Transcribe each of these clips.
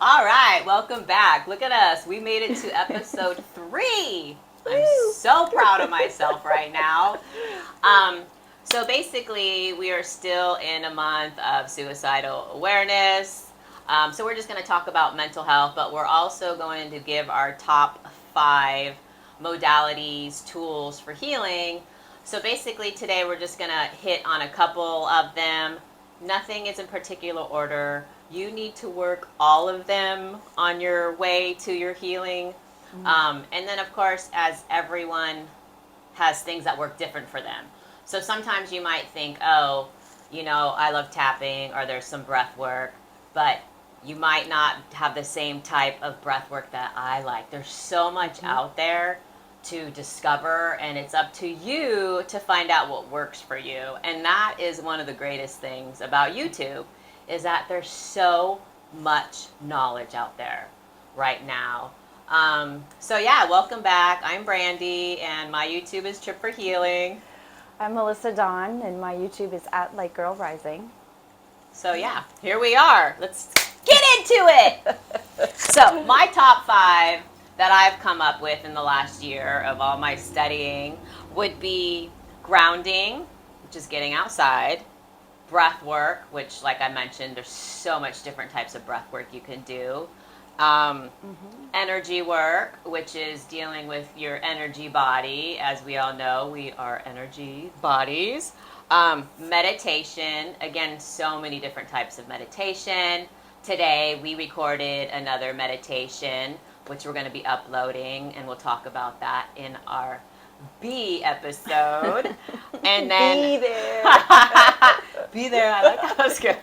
All right, welcome back. Look at us. We made it to episode 3. I'm so proud of myself right now. So basically, we are still in a month of suicidal awareness. So we're just going to talk about mental health, but we're also going to give our top 5 modalities, tools for healing. So basically, today we're just going to hit on a couple of them. Nothing is in particular order. You need to work all of them on your way to your healing. And then, of course, as everyone has things that work different for them. So sometimes you might think, oh, I love tapping, or there's some breath work, but you might not have the same type of breath work that I like. There's so much out there to discover, and it's up to you to find out what works for you. And that is one of the greatest things about YouTube, is that there's so much knowledge out there right now. So yeah, welcome back. I'm Brandy, and my YouTube is Trip for Healing. I'm Melissa Dawn, and my YouTube is at Light Girl Rising. So yeah, here we are. Let's get into it. So my top 5 that I've come up with in the last year of all my studying would be grounding, which is getting outside, breath work, which, like I mentioned, there's so much different types of breath work you can do. Energy work, which is dealing with your energy body. As we all know, we are energy bodies. Meditation, again, so many different types of meditation. Today we recorded another meditation, which we're going to be uploading, and we'll talk about that in our B episode. And then Be there. Be there. I like that. Was good.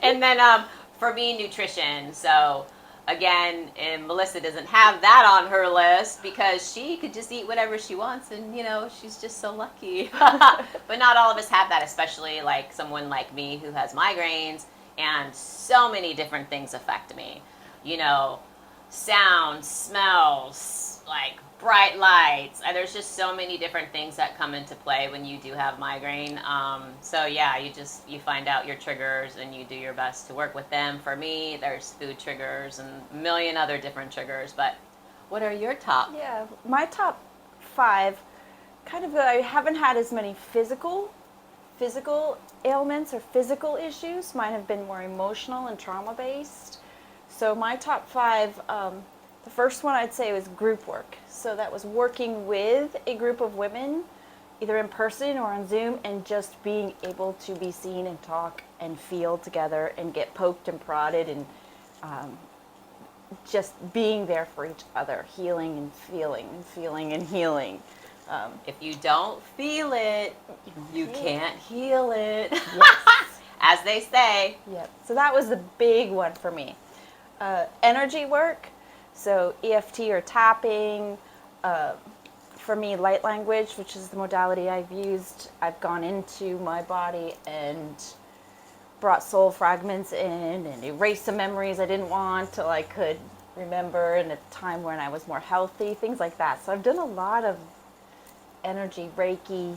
And then for me, nutrition. So again, and Melissa doesn't have that on her list because she could just eat whatever she wants, and she's just so lucky. But not all of us have that, especially like someone like me who has migraines, and so many different things affect me. Sounds, smells, like bright lights. There's just so many different things that come into play when you do have migraine. So yeah, you find out your triggers and you do your best to work with them. For me, there's food triggers and a million other different triggers. But what are your top? Yeah, my top 5, I haven't had as many physical ailments or physical issues. Mine have been more emotional and trauma-based. So my top 5, the first one I'd say was group work. So that was working with a group of women, either in person or on Zoom, and just being able to be seen and talk and feel together and get poked and prodded, and just being there for each other, healing and feeling and feeling and healing. If you don't feel it, you can't heal it. Yes. As they say. Yep. So that was the big one for me. Energy work, so EFT or tapping. For me, light language, which is the modality I've used. I've gone into my body and brought soul fragments in and erased some memories I didn't want till I could remember, and at a time when I was more healthy, things like that. So I've done a lot of energy, Reiki,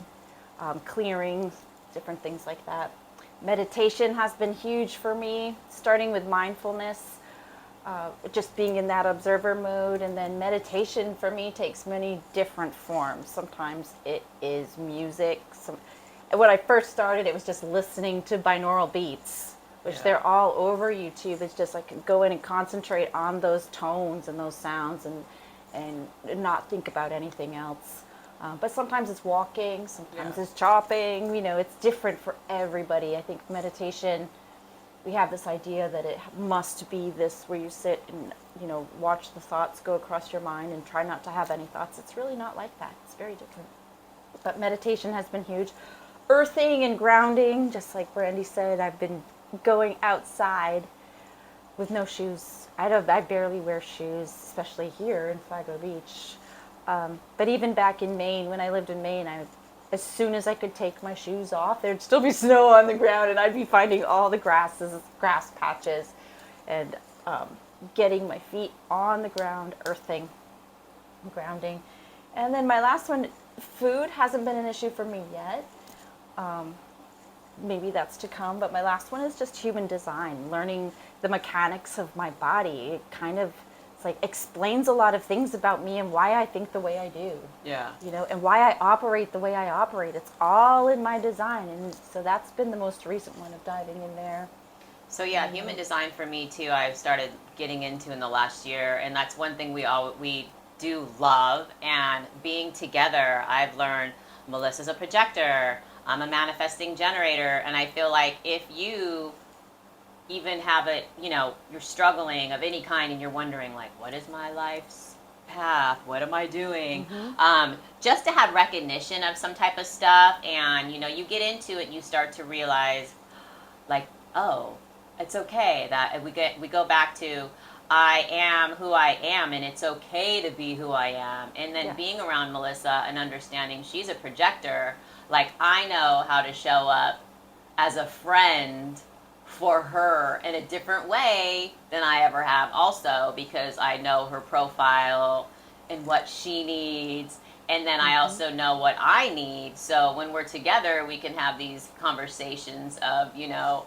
clearing, different things like that. Meditation has been huge for me, starting with mindfulness. Just being in that observer mode, and then meditation for me takes many different forms. Sometimes it is music. When I first started, it was just listening to binaural beats, which they're all over YouTube. It's just like go in and concentrate on those tones and those sounds, and not think about anything else. But sometimes it's walking, sometimes it's chopping. It's different for everybody. I think meditation, we have this idea that it must be this where you sit and watch the thoughts go across your mind and try not to have any thoughts. It's really not like that. It's very different. But meditation has been huge. Earthing and grounding, just like Brandy said, I've been going outside with no shoes. I barely wear shoes, especially here in Flagler Beach. But even back in Maine, when I lived in Maine, as soon as I could take my shoes off, there'd still be snow on the ground, and I'd be finding all the grass patches, and getting my feet on the ground, earthing, grounding. And then my last one, food hasn't been an issue for me yet. maybe that's to come, but my last one is just human design, learning the mechanics of my body. It kind of, it's like explains a lot of things about me and why I think the way I do. Yeah. You know, and why I operate the way I operate. It's all in my design, and so that's been the most recent one of diving in there. So yeah, human design for me too. I've started getting into in the last year, and that's one thing we do love. And being together, I've learned Melissa's a projector. I'm a manifesting generator, and I feel like if you even have it, you're struggling of any kind, and you're wondering like, what is my life's path? What am I doing? Just to have recognition of some type of stuff, and you get into it, and you start to realize, like, oh, it's okay that we go back to I am who I am, and it's okay to be who I am. And then being around Melissa and understanding she's a projector, like I know how to show up as a friend for her in a different way than I ever have also, because I know her profile and what she needs, and then I also know what I need. So when we're together, we can have these conversations of,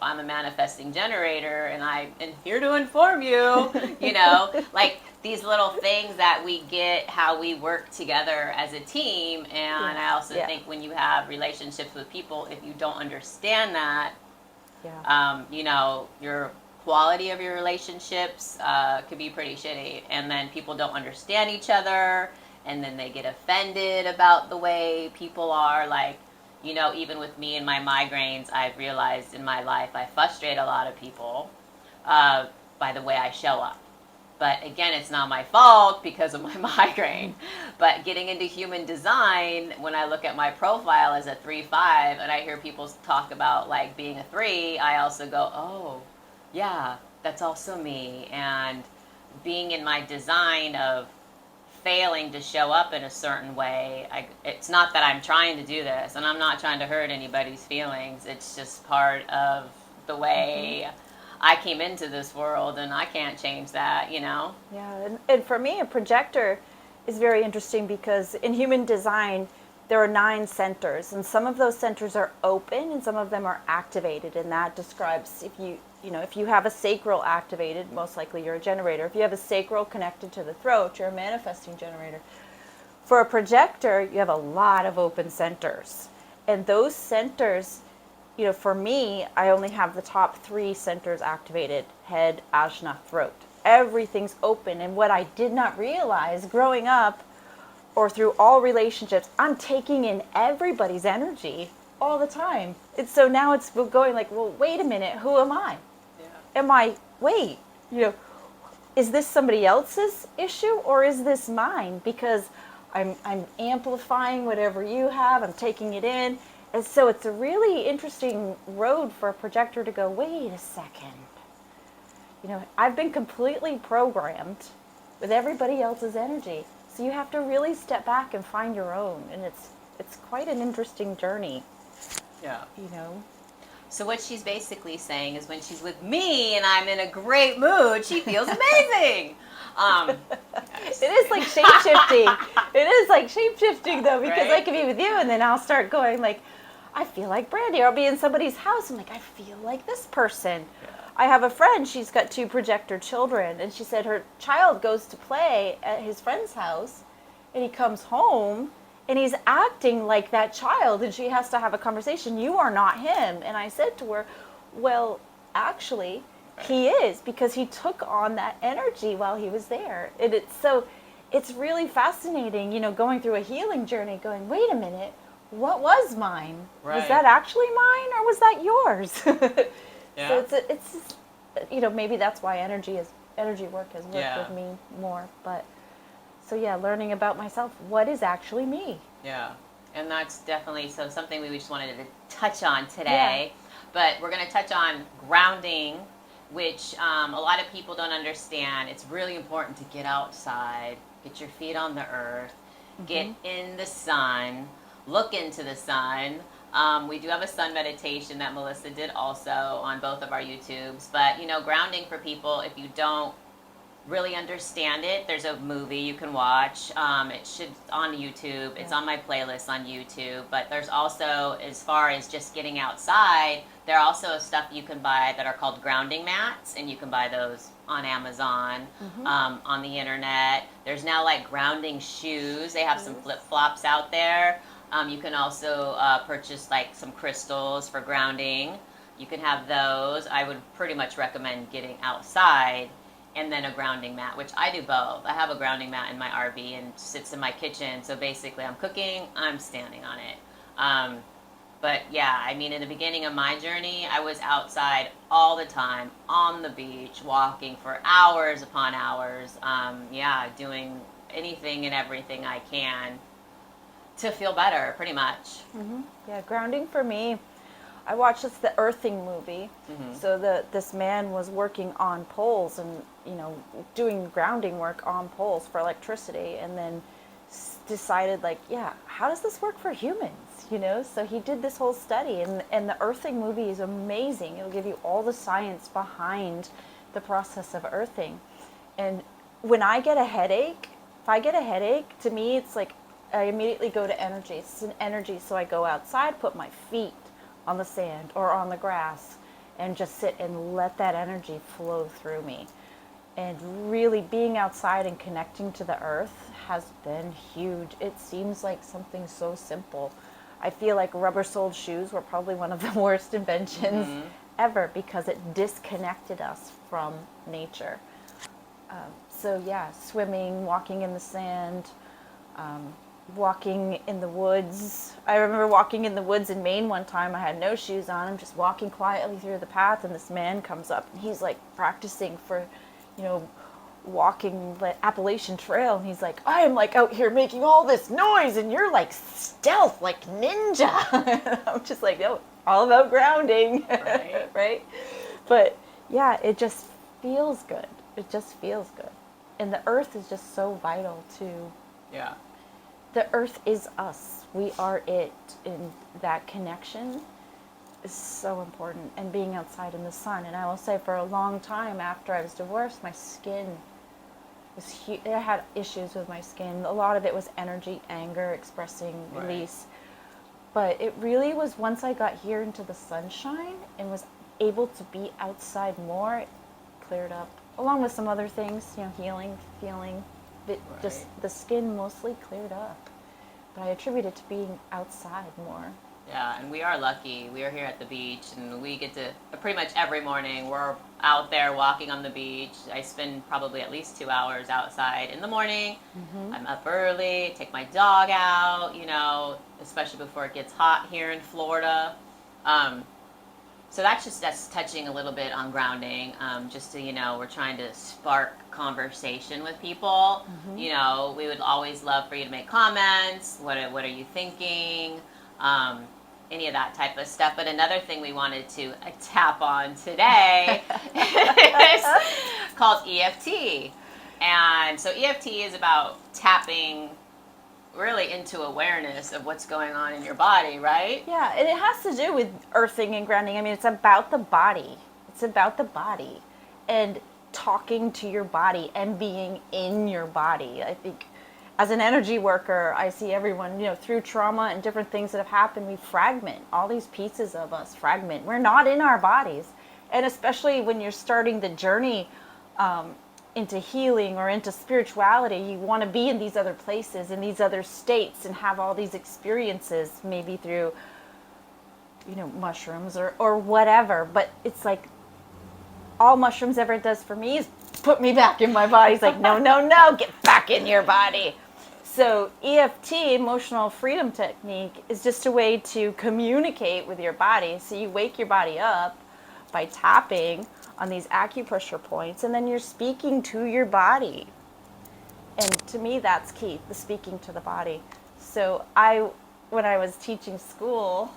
I'm a manifesting generator and I'm here to inform you, like these little things that we get how we work together as a team. And I also think when you have relationships with people, if you don't understand that, your quality of your relationships could be pretty shitty. And then people don't understand each other, and then they get offended about the way people are. Like, even with me and my migraines, I've realized in my life I frustrate a lot of people by the way I show up. But again, it's not my fault because of my migraine. But getting into human design, when I look at my profile as a 3-5, and I hear people talk about like being a 3, I also go, oh, yeah, that's also me. And being in my design of failing to show up in a certain way, it's not that I'm trying to do this, and I'm not trying to hurt anybody's feelings. It's just part of the way I came into this world, and I can't change that, Yeah, and for me, a projector is very interesting because in human design, there are 9 centers, and some of those centers are open and some of them are activated, and that describes if you have a sacral activated, most likely you're a generator. If you have a sacral connected to the throat, you're a manifesting generator. For a projector, you have a lot of open centers. And those centers, for me, I only have the top 3 centers activated: head, ajna, throat. Everything's open. And what I did not realize growing up or through all relationships, I'm taking in everybody's energy all the time. And so now it's going like, well, wait a minute, who am I? Is this somebody else's issue or is this mine? Because I'm amplifying whatever you have, I'm taking it in. And so it's a really interesting road for a projector to go, wait a second. I've been completely programmed with everybody else's energy. So you have to really step back and find your own. And it's quite an interesting journey. Yeah. So what she's basically saying is when she's with me and I'm in a great mood, she feels amazing. It is like shape-shifting. It is like shape-shifting, though, because I can be with you and then I'll start going like, I feel like Brandy. Or I'll be in somebody's house. I'm like, I feel like this person. Yeah. I have a friend. She's got 2 projector children. And she said her child goes to play at his friend's house. And he comes home. And he's acting like that child, and she has to have a conversation. You are not him. And I said to her, well, actually, he is, because he took on that energy while he was there. And it's really fascinating, going through a healing journey, going, wait a minute, what was mine? Right. Was that actually mine, or was that yours? Yeah. So it's maybe that's why energy work has worked with me more, but. So learning about myself, what is actually me? Yeah, and that's definitely something we just wanted to touch on today. Yeah. But we're going to touch on grounding, which a lot of people don't understand. It's really important to get outside, get your feet on the earth, get in the sun, look into the sun. We do have a sun meditation that Melissa did also on both of our YouTubes. But, grounding for people, if you don't really understand it, there's a movie you can watch. It should on YouTube. It's on my playlist on YouTube. But there's also, as far as just getting outside, there are also stuff you can buy that are called grounding mats, and you can buy those on Amazon, on the internet. There's now like grounding shoes. They have some flip flops out there. You can also purchase like some crystals for grounding. You can have those. I would pretty much recommend getting outside and then a grounding mat, which I do both. I have a grounding mat in my RV and sits in my kitchen. So basically, I'm cooking, I'm standing on it. But yeah, I mean, in the beginning of my journey, I was outside all the time, on the beach, walking for hours upon hours. Doing anything and everything I can to feel better, pretty much. Yeah, grounding for me, I watched the Earthing movie. So this man was working on poles and, doing grounding work on poles for electricity, and then decided like, yeah, how does this work for humans? So he did this whole study, and the Earthing movie is amazing. It'll give you all the science behind the process of earthing. And when I get a headache, if I get a headache, to me it's like I immediately go to energy. It's an energy, so I go outside, put my feet on the sand or on the grass, and just sit and let that energy flow through me. And really being outside and connecting to the earth has been huge. It seems like something so simple. I feel like rubber-soled shoes were probably one of the worst inventions ever, because it disconnected us from nature. So yeah, swimming, walking in the sand, walking in the woods. I remember walking in the woods in Maine one time. I had no shoes on. I'm just walking quietly through the path, and this man comes up, and he's like practicing for, walking the Appalachian Trail, and he's like, I am like out here making all this noise, and you're like stealth, like ninja. And I'm just like, no, all about grounding, Right. right? But yeah, it just feels good. It just feels good. And the earth is just so vital to. Yeah. The earth is us. We are it. And that connection is so important. And being outside in the sun. And I will say, for a long time after I was divorced, my skin was huge. I had issues with my skin. A lot of it was energy, anger, expressing, release. But it really was once I got here into the sunshine and was able to be outside more, it cleared up. Along with some other things, healing, feeling. Just the skin mostly cleared up. But I attribute it to being outside more. Yeah, and we are lucky. We are here at the beach, and we get to, pretty much every morning, we're out there walking on the beach. I spend probably at least 2 hours outside in the morning. I'm up early, take my dog out, especially before it gets hot here in Florida. So that's touching a little bit on grounding, just so we're trying to spark conversation with people. We would always love for you to make comments. What are you thinking? Any of that type of stuff. But another thing we wanted to tap on today is called EFT. And so EFT is about tapping really into awareness of what's going on in your body, right? Yeah, and it has to do with earthing and grounding. I mean, it's about the body. It's about the body and talking to your body and being in your body. I think as an energy worker, I see everyone, through trauma and different things that have happened, we fragment. All these pieces of us fragment. We're not in our bodies. And especially when you're starting the journey into healing or into spirituality, you want to be in these other places, in these other states, and have all these experiences, maybe through, mushrooms or whatever. But it's like, all mushrooms ever does for me is put me back in my body. It's like, no, get back in your body. So EFT, emotional freedom technique, is just a way to communicate with your body. So you wake your body up by tapping on these acupressure points, and then you're speaking to your body. And to me, that's key, the speaking to the body. So when I was teaching school,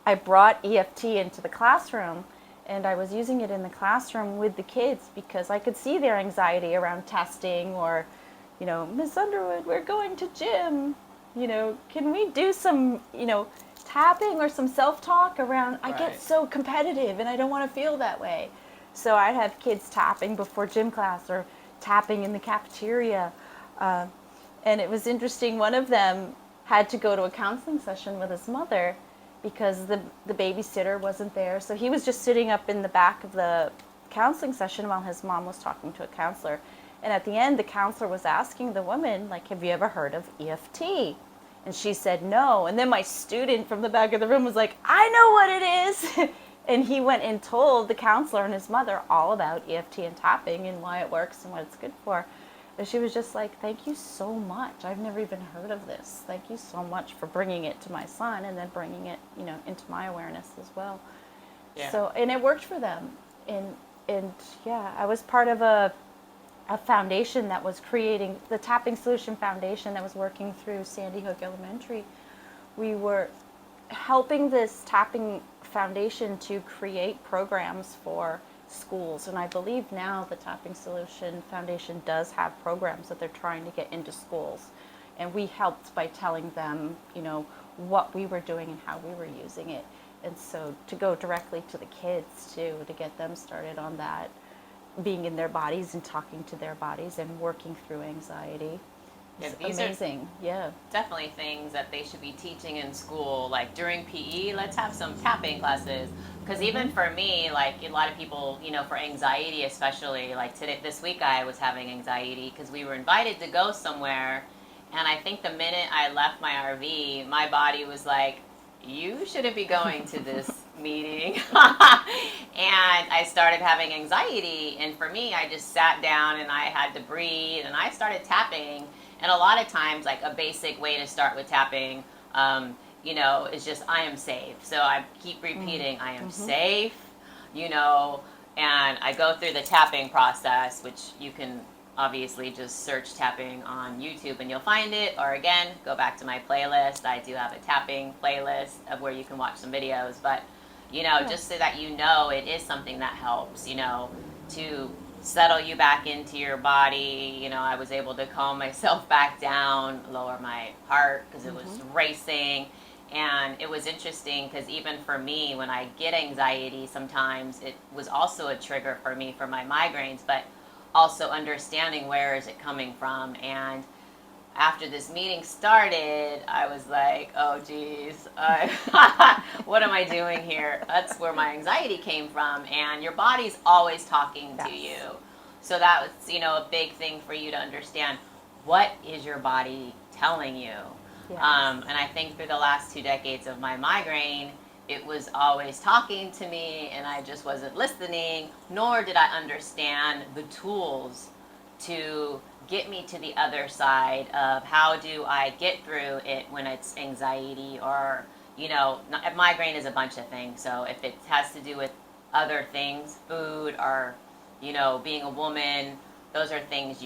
I brought EFT into the classroom, and I was using it in the classroom with the kids because I could see their anxiety around testing, or, Miss Underwood, we're going to gym. Can we do some, tapping or some self-talk around, I get so competitive and I don't want to feel that way. So I'd have kids tapping before gym class, or tapping in the cafeteria. And it was interesting, one of them had to go to a counseling session with his mother because the babysitter wasn't there. So he was just sitting up in the back of the counseling session while his mom was talking to a counselor. And at the end, the counselor was asking the woman, like, have you ever heard of EFT? And she said no. And then my student from the back of the room was like, I know what it is. And he went and told the counselor and his mother all about EFT and tapping and why it works and what it's good for. And she was just like, thank you so much. I've never even heard of this. Thank you so much for bringing it to my son and then bringing it, into my awareness as well. Yeah. So, and it worked for them. And yeah, I was part of a foundation that was creating, the Tapping Solution Foundation that was working through Sandy Hook Elementary. We were helping this tapping foundation to create programs for schools, and I believe now the Tapping Solution Foundation does have programs that they're trying to get into schools, and we helped by telling them what we were doing and how we were using it. And so to go directly to the kids too, to get them started on that, being in their bodies and talking to their bodies and working through anxiety. Yeah, It's these amazing. Yeah. definitely things that they should be teaching in school. Like during PE, let's have some tapping classes. Because even for me, like a lot of people, for anxiety especially, like this week I was having anxiety because we were invited to go somewhere. And I think the minute I left my RV, my body was like, you shouldn't be going to this meeting. And I started having anxiety. And for me, I just sat down and I had to breathe and I started tapping. And a lot of times, like a basic way to start with tapping, is just, I am safe. So I keep repeating, I am safe, and I go through the tapping process, which you can obviously just search tapping on YouTube and you'll find it. Or again, go back to my playlist. I do have a tapping playlist of where you can watch some videos. But, just so that it is something that helps, to settle you back into your body. I was able to calm myself back down, lower my heart because it was racing. And it was interesting because even for me, when I get anxiety, sometimes it was also a trigger for me for my migraines, but also understanding where is it coming from. And after this meeting started, I was like, oh geez, what am I doing here? That's where my anxiety came from. And your body's always talking to you. So that was, a big thing for you to understand. What is your body telling you? Yes. And I think through the last 2 decades of my migraine, it was always talking to me and I just wasn't listening, nor did I understand the tools to get me to the other side of how do I get through it when it's anxiety or, migraine is a bunch of things. So if it has to do with other things, food or, being a woman, those are things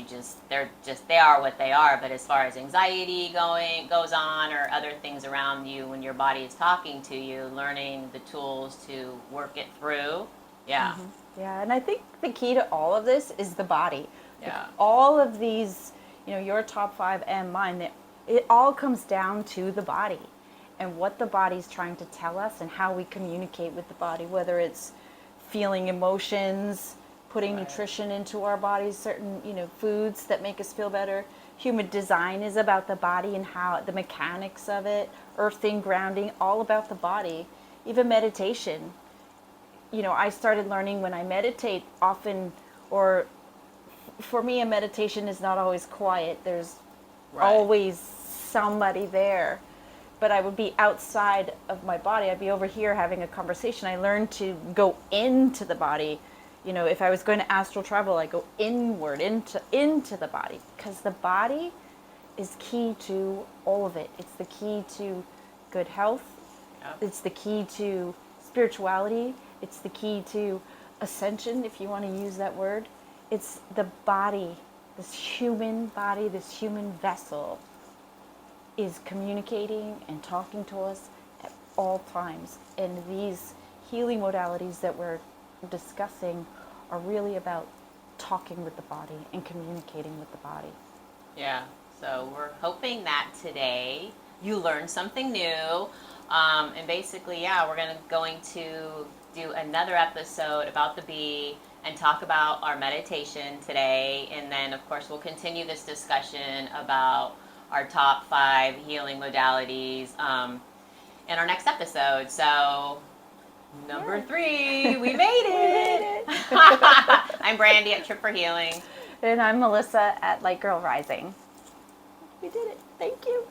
they are what they are. But as far as anxiety goes on or other things around you when your body is talking to you, learning the tools to work it through. Yeah. Yeah, and I think the key to all of this is the body. Yeah. Like all of these, your top 5 and mine, it all comes down to the body and what the body's trying to tell us and how we communicate with the body, whether it's feeling emotions, putting nutrition into our bodies, certain, foods that make us feel better. Human design is about the body and how the mechanics of it, earthing, grounding, all about the body. Even meditation. I started learning when I meditate often, or for me, a meditation is not always quiet. There's always somebody there. But I would be outside of my body. I'd be over here having a conversation. I learned to go into the body. If I was going to astral travel, I go inward, into the body. Because the body is key to all of it. It's the key to good health. Yep. It's the key to spirituality. It's the key to ascension, if you want to use that word. It's the body, this human body, this human vessel is communicating and talking to us at all times. And these healing modalities that we're discussing are really about talking with the body and communicating with the body. Yeah, so we're hoping that today you learned something new. And basically, we're going to do another episode about the bee and talk about our meditation today. And then, of course, we'll continue this discussion about our top 5 healing modalities in our next episode. So, number 3, we made it. I'm Brandy at Trip for Healing. And I'm Melissa at Light Girl Rising. We did it. Thank you.